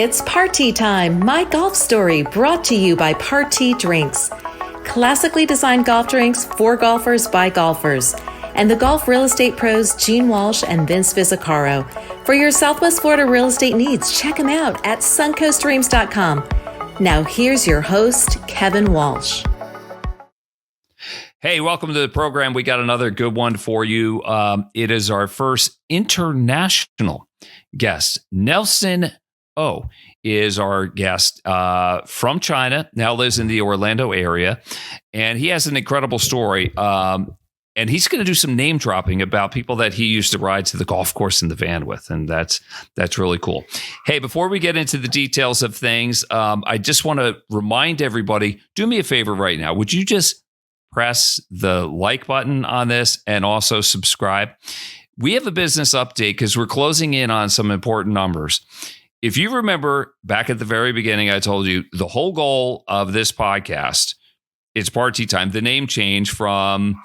It's party time, my golf story, brought to you by Party Drinks. Classically designed golf drinks for golfers by golfers. And the golf real estate pros Gene Walsh and Vince Visicaro. For your Southwest Florida real estate needs, check them out at suncoastdreams.com. Now here's your host, Kevin Walsh. Hey, welcome to the program. We got another good one for you. It is our first international guest. Nelson O is our guest from China, now lives in the Orlando area, and he has an incredible story. And he's going to do some name dropping about people that he used to ride to the golf course in the van with. And that's really cool. Hey, before we get into the details of things, I just want to remind everybody, do me a favor right now. Would you just press the like button on this and also subscribe? We have a business update because we're closing in on some important numbers. If you remember back at the very beginning, I told you the whole goal of this podcast, It's Party Time, the name change from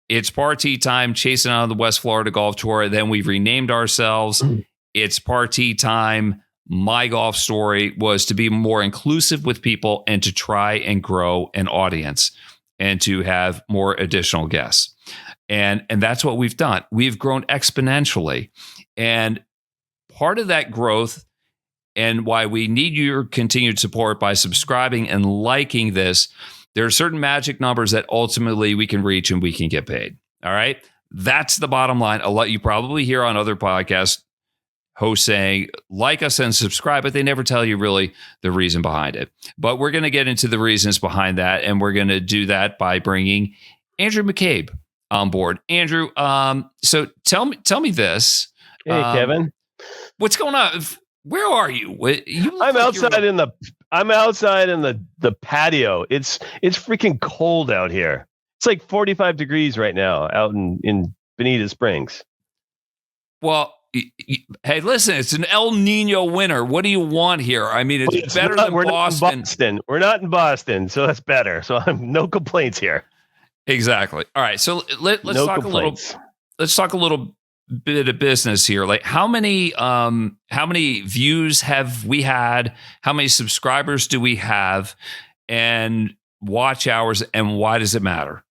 It's Party Time, Chasing on the West Florida Golf Tour. Then we've renamed ourselves. It's Party Time. My golf story was to be more inclusive with people and to try and grow an audience and to have more additional guests. And that's what we've done. We've grown exponentially. And part of that growth and why we need your continued support by subscribing and liking this, there are certain magic numbers that ultimately we can reach and we can get paid. All right. That's the bottom line. A lot you probably hear on other podcast hosts saying, like us and subscribe, but they never tell you really the reason behind it. But we're going to get into the reasons behind that. And we're going to do that by bringing Andrew McCabe on board. Andrew, so tell me this. Hey, Kevin. What's going on? Where are you? I'm outside in the patio. It's freaking cold out here. It's like 45 degrees right now out in Bonita Springs. Well, hey, listen, it's an El Nino winter. What do you want here? I mean, it's better than Boston. We're not in Boston, so that's better. So I'm no complaints here. Exactly. All right. So let's talk a little bit of business here. Like how many views have we had? How many subscribers do we have? And watch hours, and why does it matter?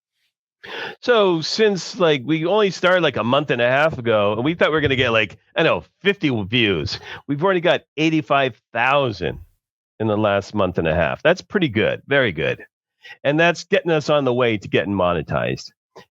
So since we only started like a month and a half ago, and we thought we were going to get 50 views. We've already got 85,000 in the last month and a half. That's pretty good. Very good. And that's getting us on the way to getting monetized.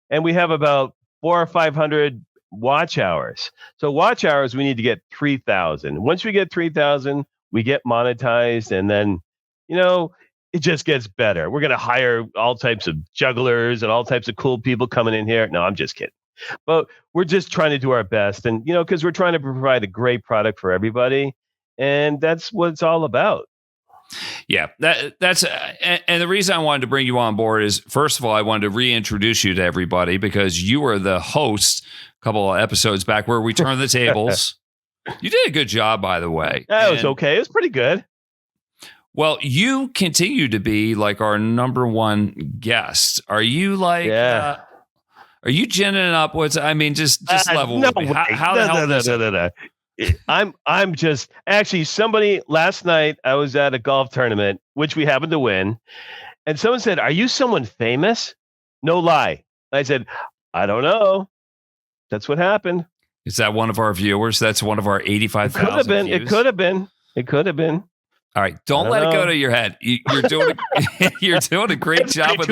And we have about 400 or 500 watch hours. So watch hours, we need to get 3,000. Once we get 3,000, we get monetized, and then, it just gets better. We're going to hire all types of jugglers and all types of cool people coming in here. No, I'm just kidding. But we're just trying to do our best. And, because we're trying to provide a great product for everybody. And that's what it's all about. Yeah, that's and the reason I wanted to bring you on board is, first of all, I wanted to reintroduce you to everybody because you were the host a couple of episodes back where we turned the tables. You did a good job, by the way. That was okay. It was pretty good. Well, you continue to be like our number one guest. Are you are you ginning up? Just level with me. How the hell? No. I'm just actually somebody last night. I was at a golf tournament, which we happened to win, and someone said, "Are you someone famous?" No lie. I said, "I don't know." That's what happened. Is that one of our viewers? That's one of our 85,000 views? It could have been. All right, don't let it go to your head. You're doing a great job with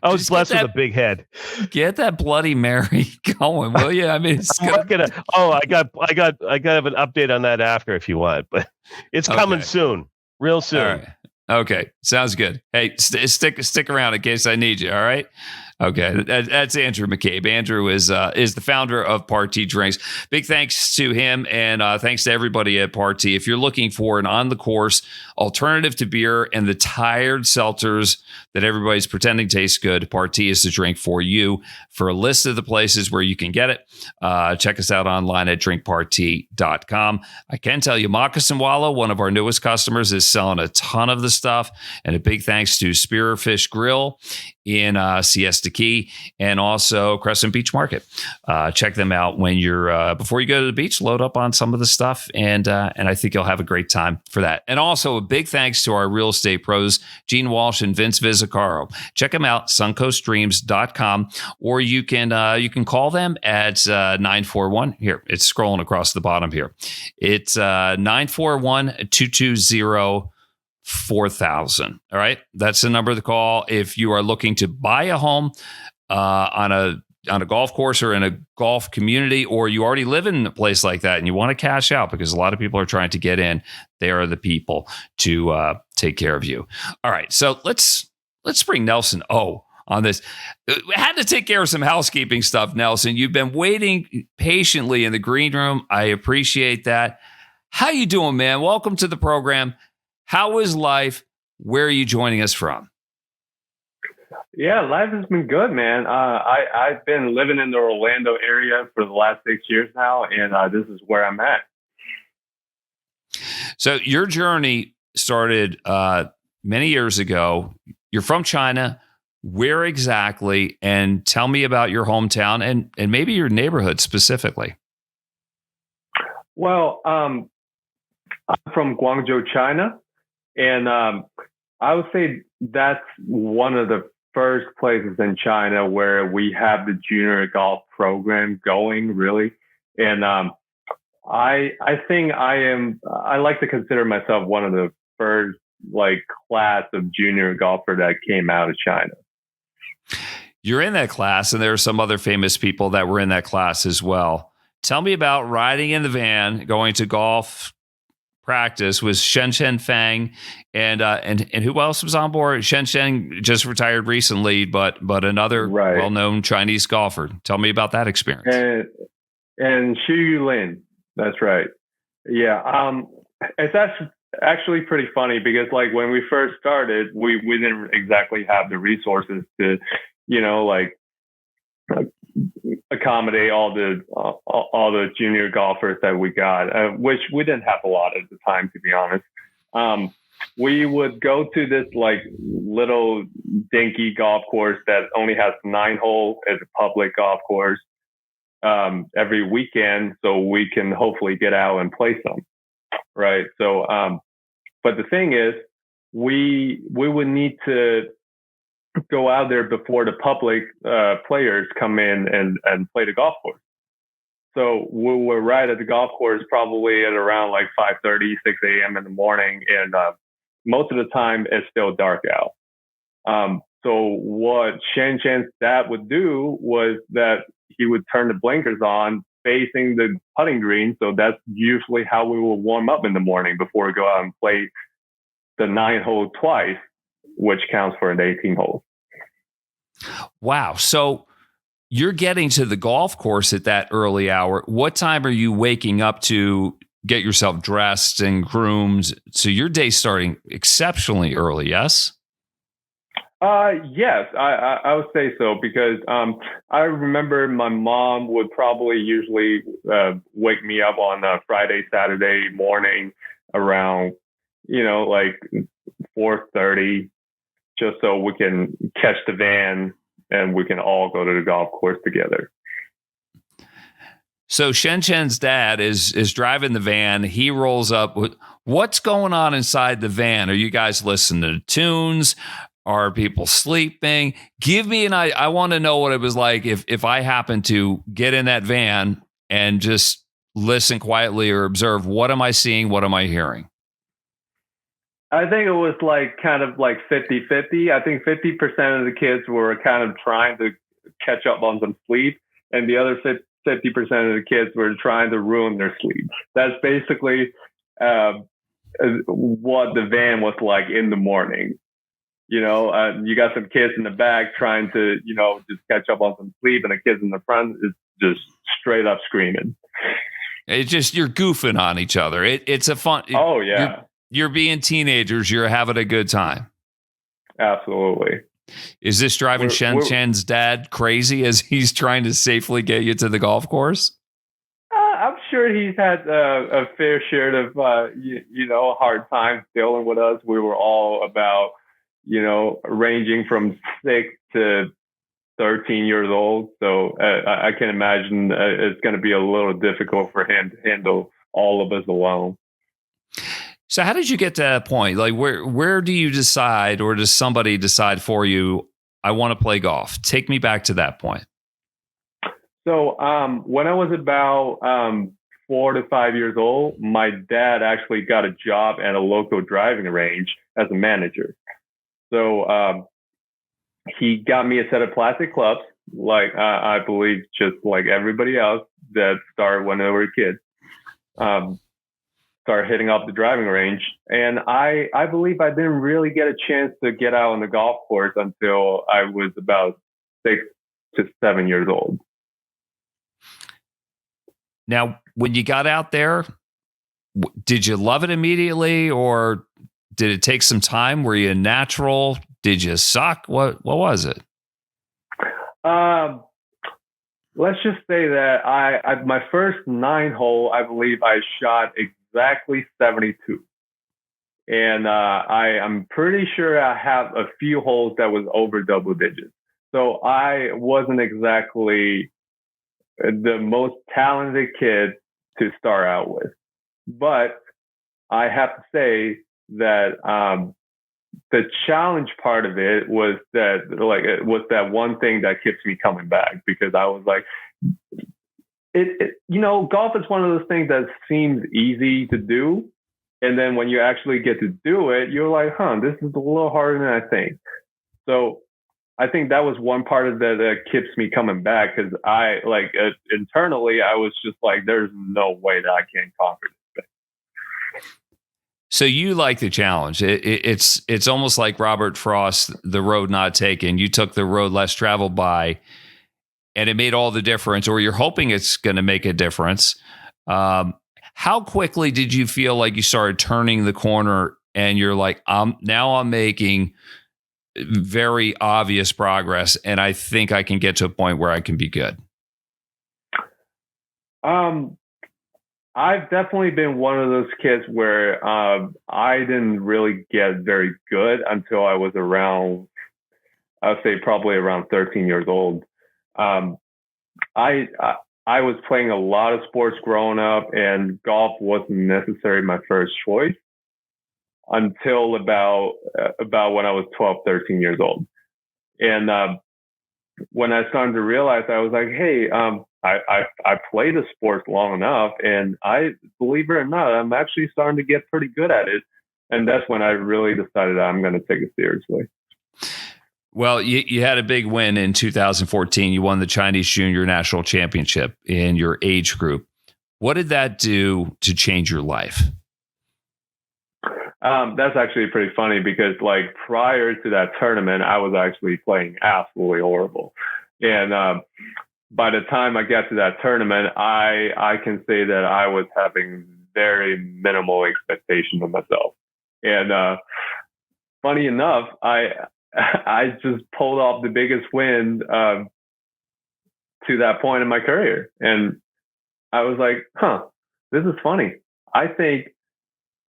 I was blessed with a big head. Get that Bloody Mary going, will you? I mean, it's gonna... I got an update on that after if you want, but it's coming soon, real soon. All right. Okay, sounds good. Hey, stick around in case I need you. All right. Okay, that's Andrew McCabe. Andrew is the founder of Party Drinks. Big thanks to him, and thanks to everybody at Party. If you're looking for an on-the-course alternative to beer and the tired seltzers that everybody's pretending taste good, Party is the drink for you. For a list of the places where you can get it, check us out online at drinkparty.com. I can tell you, Moccasin Wallow, one of our newest customers, is selling a ton of the stuff, and a big thanks to Spearfish Grill in Siesta Siesta Key, and also Crescent Beach Market. Check them out when you're before you go to the beach. Load up on some of the stuff, and I think you'll have a great time for that. And also a big thanks to our real estate pros, Gene Walsh and Vince Vizzacaro. Check them out, suncoastdreams.com, or you can call them at 941. Here, it's scrolling across the bottom here. It's 941-220-4000. All right. That's the number to call if you are looking to buy a home on a golf course or in a golf community, or you already live in a place like that and you want to cash out because a lot of people are trying to get in. They are the people to take care of you. All right. So let's bring Nelson O on this. We had to take care of some housekeeping stuff, Nelson. You've been waiting patiently in the green room. I appreciate that. How you doing, man? Welcome to the program. How is life? Where are you joining us from? Yeah, life has been good, man. I've been living in the Orlando area for the last 6 years now, and this is where I'm at. So your journey started many years ago. You're from China. Where exactly? And tell me about your hometown and maybe your neighborhood specifically. Well, I'm from Guangzhou, China. And I would say that's one of the first places in China where we have the junior golf program going, really. And I think I like to consider myself one of the first class of junior golfer that came out of China. You're in that class, and there are some other famous people that were in that class as well. Tell me about riding in the van, going to golf practice with Shen Fang, and who else was on board? Shen just retired recently, but another well-known Chinese golfer. Tell me about that experience. And Xu Yulin, that's right. Yeah, it's actually pretty funny because when we first started, we didn't exactly have the resources to, accommodate all the junior golfers that we got, which we didn't have a lot at the time, to be honest. We would go to this little dinky golf course that only has 9 holes as a public golf course every weekend, so we can hopefully get out and play some, right? So, but the thing is, we would need to go out there before the public players come in and play the golf course. So we were right at the golf course probably at around 5:30, 6 a.m. in the morning. And most of the time it's still dark out. So what Shen Chen's dad would do was that he would turn the blinkers on facing the putting green. So that's usually how we will warm up in the morning before we go out and play the 9 hole twice, which counts for an 18 hole. Wow. So you're getting to the golf course at that early hour. What time are you waking up to get yourself dressed and groomed? So your day's starting exceptionally early, yes? Yes, I would say so, because I remember my mom would probably usually wake me up on a Friday, Saturday morning around 4:30, just so we can catch the van and we can all go to the golf course together. So Shen Chen's dad is driving the van. He rolls up. What's going on inside the van? Are you guys listening to tunes? Are people sleeping? Give me I want to know what it was like if I happened to get in that van and just listen quietly or observe. What am I seeing? What am I hearing? I think it was kind of 50-50. I think 50% of the kids were kind of trying to catch up on some sleep, and the other 50% of the kids were trying to ruin their sleep. That's basically what the van was like in the morning. You got some kids in the back trying to, just catch up on some sleep, and the kids in the front is just straight up screaming. It's just, you're goofing on each other. It's a fun. Oh, yeah. You're being teenagers. You're having a good time. Absolutely. Is this driving Shen Chen's dad crazy as he's trying to safely get you to the golf course? I'm sure he's had a fair share of, hard times dealing with us. We were all about, ranging from 6 to 13 years old. So I can imagine it's going to be a little difficult for him to handle all of us alone. So how did you get to that point? Like where do you decide, or does somebody decide for you, I want to play golf? Take me back to that point. So when I was about 4 to 5 years old, my dad actually got a job at a local driving range as a manager. So he got me a set of plastic clubs, like I believe just like everybody else that started when they were a kid. Started hitting up the driving range. And I believe I didn't really get a chance to get out on the golf course until I was about 6 to 7 years old. Now, when you got out there, did you love it immediately, or did it take some time? Were you a natural? Did you suck? What was it? Let's just say that I my first 9 hole, I believe I shot exactly 72. And I'm pretty sure I have a few holes that was over double digits. So I wasn't exactly the most talented kid to start out with. But I have to say that the challenge part of it was that one thing that keeps me coming back, because I was like, golf is one of those things that seems easy to do. And then when you actually get to do it, you're like, this is a little harder than I think. So I think that was one part of that keeps me coming back, because I internally, I was just like, there's no way that I can't conquer this thing. So you like the challenge. It's almost like Robert Frost, the road not taken. You took the road less traveled by, and it made all the difference, or you're hoping it's going to make a difference. How quickly did you feel like you started turning the corner and you're like, I'm making very obvious progress, and I think I can get to a point where I can be good? I've definitely been one of those kids where I didn't really get very good until I was around, I'd say probably around 13 years old. I was playing a lot of sports growing up, and golf wasn't necessarily my first choice until about when I was 12, 13 years old. And when I started to realize, I was like, hey, I played the sport long enough, and I, believe it or not, I'm actually starting to get pretty good at it. And that's when I really decided I'm going to take it seriously. Well, you had a big win in 2014. You won the Chinese Junior National Championship in your age group. What did that do to change your life? That's actually pretty funny, because like prior to that tournament, I was actually playing absolutely horrible. And by the time I got to that tournament, I can say that I was having very minimal expectations of myself. And funny enough, I just pulled off the biggest win to that point in my career. And I was like, this is funny. I think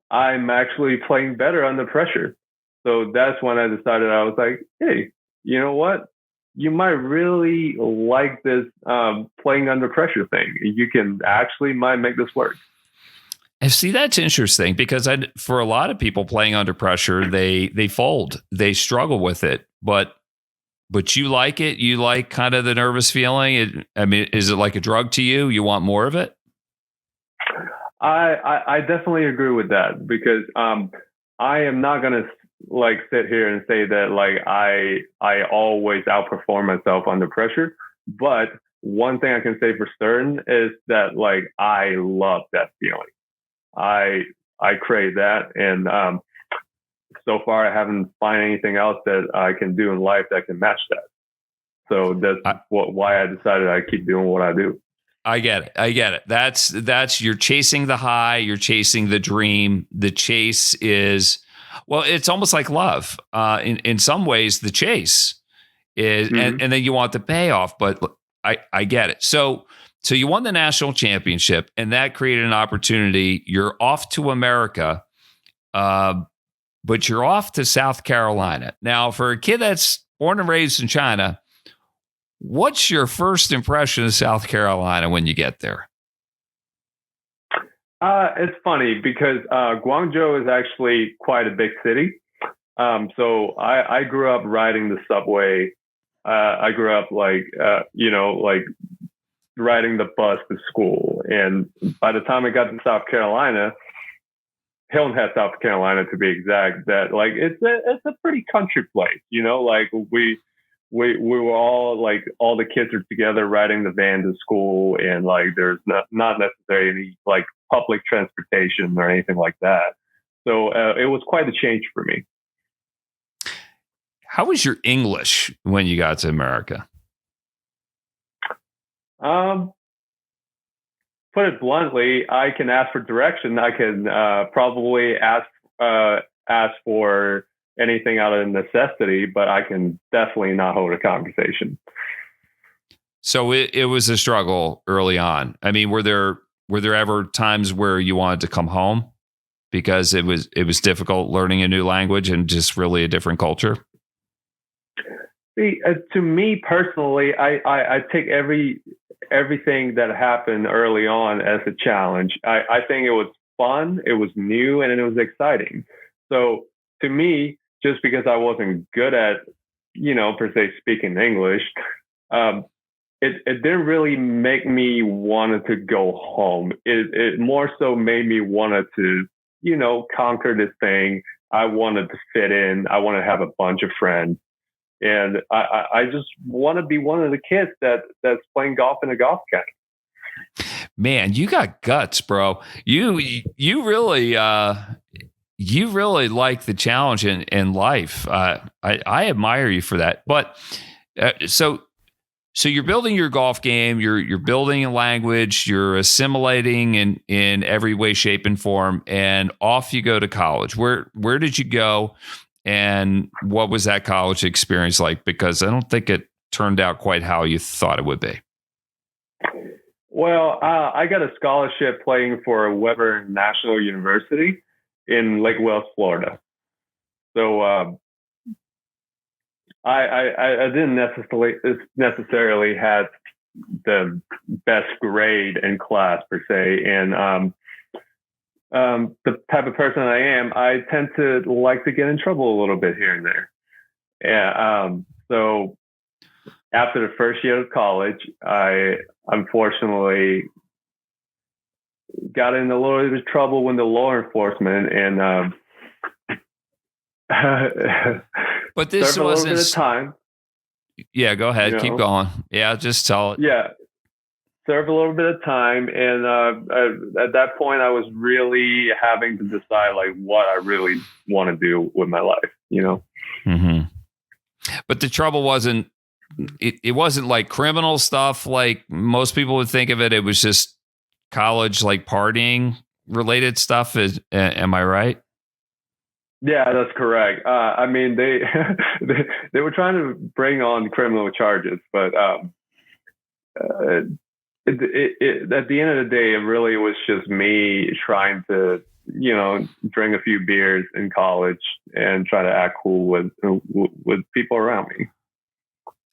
I'm actually playing better under pressure. So that's when I decided, I was like, hey, you know what? You might really like this playing under pressure thing. You can actually might make this work. And see, that's interesting, because for a lot of people playing under pressure, they fold, they struggle with it. But you like it. You like kind of the nervous feeling. Is it like a drug to you? You want more of it? I definitely agree with that, because I am not going to like sit here and say that like I always outperform myself under pressure. But one thing I can say for certain is that like I love that feeling. I crave that, and so far I haven't found anything else that I can do in life that can match that. So that's why I decided I keep doing what I do. I get it. That's you're chasing the high, you're chasing the dream. The chase is, well, it's almost like love. In some ways, the chase is, and then you want the payoff. But I get it. So you won the national championship, and that created an opportunity. You're off to America, but you're off to South Carolina. Now, for a kid that's born and raised in China, What's your first impression of South Carolina when you get there? It's funny because Guangzhou is actually quite a big city. So I grew up riding the subway. I grew up like riding the bus to school. And by the time I got to South Carolina, Hilton Head, South Carolina, to be exact, that like it's a pretty country place. Like we were all like all the kids are together riding the van to school, and like there's not necessarily any like public transportation or anything like that. So it was quite a change for me. How was your English when you got to America? Put it bluntly, I can ask for direction. I can probably ask for anything out of necessity, but I can definitely not hold a conversation. So it was a struggle early on. I mean, were there ever times where you wanted to come home because it was difficult learning a new language and just really a different culture? See, to me personally, I take everything that happened early on as a challenge. I think it was fun, it was new, and it was exciting. So to me, just because I wasn't good at, per se speaking English, it didn't really make me wanted to go home. It more so made me wanted to, conquer this thing. I wanted to fit in. I want to have a bunch of friends. And I just want to be one of the kids that's playing golf in a golf game. Man, you got guts, bro. You really like the challenge in life. I admire you for that. But so you're building your golf game. You're building a language. You're assimilating in every way, shape, and form. And off you go to college. Where did you go? And what was that college experience like? Because I don't think it turned out quite how you thought it would be. Well, I got a scholarship playing for Weber National University in Lake Wales, Florida. So I didn't necessarily have the best grade in class per se, and the type of person I am, I tend to like to get in trouble a little bit here and there. Yeah. So after the first year of college, I unfortunately got in a little bit of trouble with the law enforcement, and but this wasn't a little bit of time. Yeah, go ahead. Keep going. Yeah, just tell it. Yeah. Served a little bit of time, and at that point, I was really having to decide like what I really want to do with my life, Mm-hmm. But the trouble wasn't it wasn't like criminal stuff like most people would think of it. It was just college like partying related stuff. Am I right? Yeah, that's correct. I mean, they they were trying to bring on criminal charges, but at the end of the day, it really was just me trying to, drink a few beers in college and try to act cool with people around me.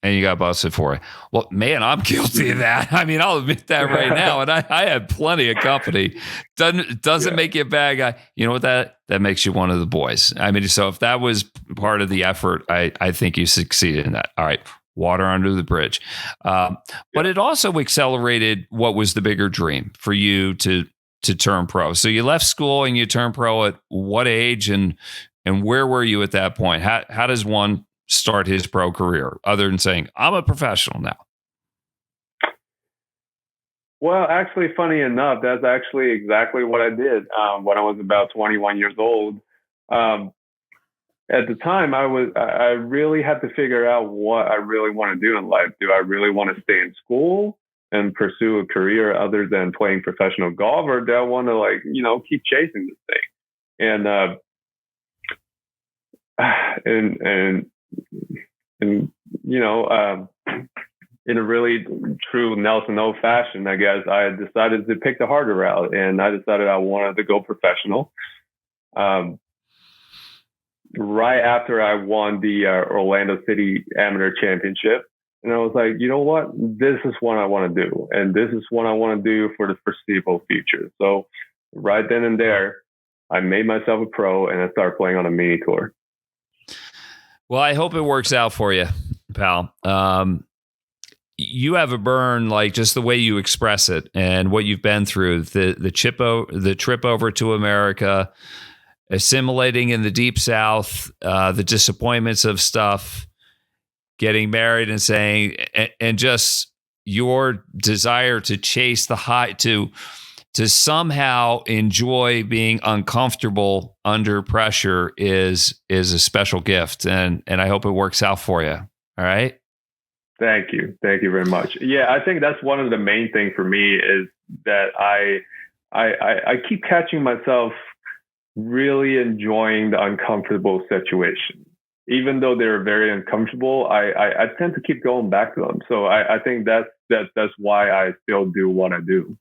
And you got busted for it. Well, man, I'm guilty of that. I mean, I'll admit that right now. And I had plenty of company. Doesn't make you a bad guy. You know what? That makes you one of the boys. I mean, so if that was part of the effort, I think you succeeded in that. All right. Water under the bridge. But it also accelerated what was the bigger dream for you to turn pro. So you left school and you turned pro at what age, and where were you at that point? How does one start his pro career other than saying, I'm a professional now? Well, actually, funny enough, that's actually exactly what I did when I was about 21 years old. At the time, I really had to figure out what I really want to do in life. Do I really want to stay in school and pursue a career other than playing professional golf, or do I want to keep chasing this thing? And in a really true Nelson O fashion, I guess I decided to pick the harder route, and I decided I wanted to go professional. Right after I won the Orlando City Amateur Championship, And I was like, you know what? This is what I want to do. And this is what I want to do for the foreseeable future. So right then and there, I made myself a pro and I started playing on a mini tour. Well, I hope it works out for you, pal. You have a burn, like just the way you express it and what you've been through, the trip over to America, assimilating in the Deep South, the disappointments of stuff, getting married and saying, and just your desire to chase the high, to somehow enjoy being uncomfortable under pressure is a special gift. And I hope it works out for you. All right. Thank you. Thank you very much. Yeah, I think that's one of the main things for me is that I keep catching myself really enjoying the uncomfortable situation. Even though they're very uncomfortable, I tend to keep going back to them. So I think that's why I still do what I do.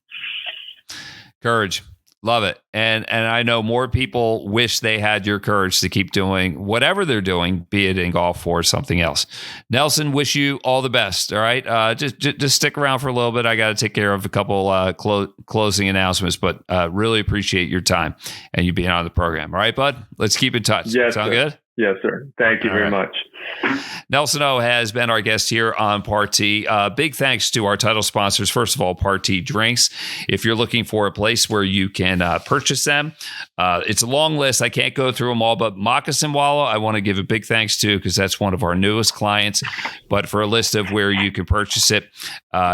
Courage. Love it. And I know more people wish they had your courage to keep doing whatever they're doing, be it in golf or something else. Nelson, wish you all the best. All right. Just stick around for a little bit. I got to take care of a couple closing announcements, but really appreciate your time and you being on the program. All right, bud? Let's keep in touch. Yes, Sound sir. good? Yes, sir. Thank you very much. Nelson O has been our guest here on Parti. Big thanks to our title sponsors. First of all, Parti Drinks. If you're looking for a place where you can purchase them, it's a long list. I can't go through them all, but Moccasin Wallow, I want to give a big thanks to because that's one of our newest clients. But for a list of where you can purchase it,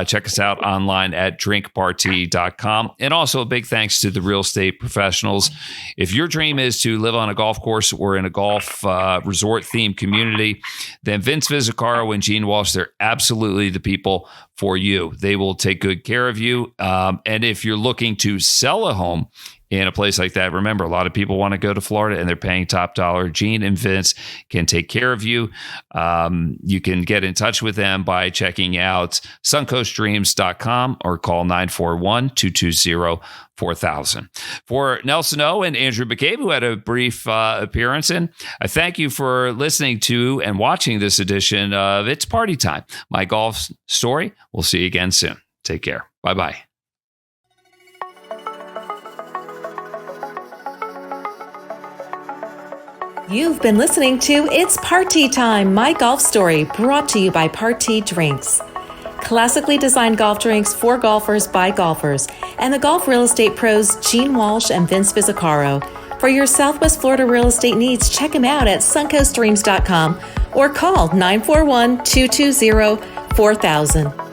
check us out online at drinkparti.com. And also a big thanks to the real estate professionals. If your dream is to live on a golf course or in a golf resort themed community, then Vince Visicaro and Gene Walsh, they're absolutely the people for you. They will take good care of you. And if you're looking to sell a home in a place like that, remember, a lot of people want to go to Florida and they're paying top dollar. Gene and Vince can take care of you. You can get in touch with them by checking out suncoastdreams.com or call 941-220-4000. For Nelson O and Andrew McCabe, who had a brief appearance in, I thank you for listening to and watching this edition of It's Party Time, my golf story. We'll see you again soon. Take care. Bye-bye. You've been listening to It's Party Time, my golf story, brought to you by Parti Drinks. Classically designed golf drinks for golfers by golfers, and the golf real estate pros Gene Walsh and Vince Visicaro. For your Southwest Florida real estate needs, check them out at suncoastdreams.com or call 941-220-4000.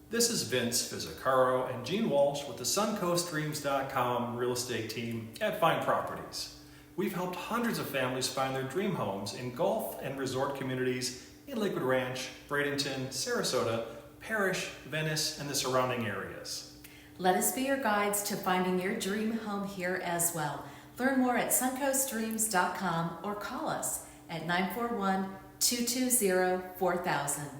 This is Vince Visicaro and Gene Walsh with the suncoastdreams.com real estate team at Fine Properties. We've helped hundreds of families find their dream homes in golf and resort communities in Lakewood Ranch, Bradenton, Sarasota, Parrish, Venice, and the surrounding areas. Let us be your guides to finding your dream home here as well. Learn more at suncoastdreams.com or call us at 941-220-4000.